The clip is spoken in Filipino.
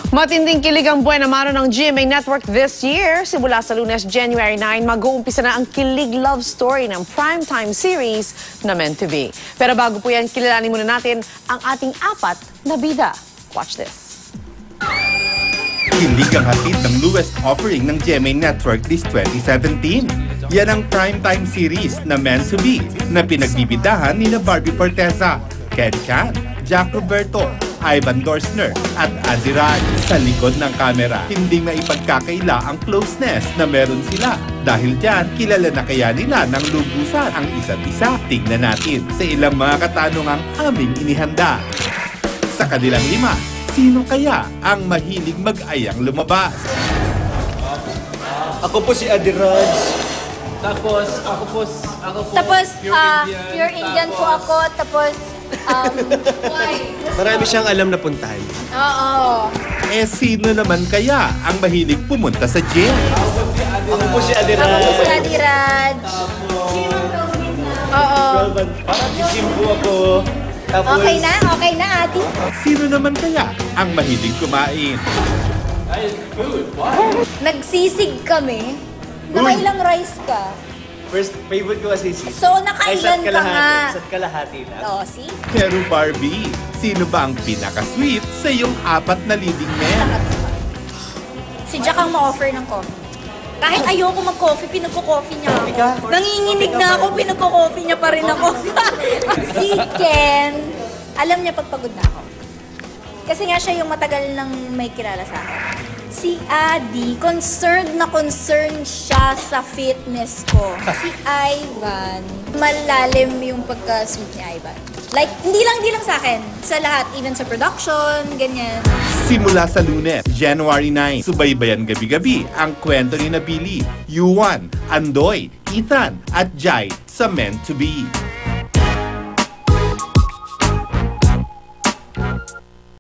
Matinding kilig ang buwan naman ng GMA Network this year. Simula sa Lunes, January 9, mag-uumpisa na ang kilig love story ng primetime series na Meant to Be. Pero bago po yan, kilalanin muna natin ang ating apat na bida. Watch this. Kilig ang hatid ng newest offering ng GMA Network this 2017. Yan ang primetime series na Meant to Be na pinagbibidahan ni Barbie Forteza, Ken Chan, Jack Roberto, Ivan Dorsner at Aziran. Sa likod ng kamera, hindi maipagkakaila ang closeness na meron sila. Dahil dyan, kilala na kaya nila ng lubusan ang isa't isa. Tingnan natin sa ilang mga katanungang aming inihanda. Sa kanilang lima, sino kaya ang mahilig mag-ayang lumabas? Ako po si Adiraj. Tapos, ako po pure Indian po ako. Tapos, Marami siyang alam na puntahan. oo. Eh sino naman kaya ang mahilig pumunta sa gym? Ako po si Ako Adiraj. po si Adiraj. Oo. Parang sisimbo ako. Tapos, Okay na, ate. Sino naman kaya ang mahilig kumain? Nagsisig kami. Nakailang rice ka. first favorite ko kasi si So, nakailan ka nga. Isa't kalahati lang. Oo, see? Pero Barbie, sino ba ang pinaka-sweet sa iyong apat na leading men? Si Jack ang ma-offer ng coffee. Kahit ayoko mag-coffee, pinagko-coffee niya ako. Ika? Nanginginig na ako, pinagko-coffee niya pa rin ako. Si Ken, alam niya pagpagod na ako. Kasi nga siya yung matagal nang may kilala sa akin. Si Adi, concerned siya sa fitness ko. Si Ivan, malalim yung pagka-sweet ni Ivan. Like, hindi lang sa akin. Sa lahat, even sa production, ganyan. Simula sa Lunes, January 9, subaybayan gabi-gabi ang kwento ni Billy, Yuan, Andoy, Ethan at Jai sa Meant to Be.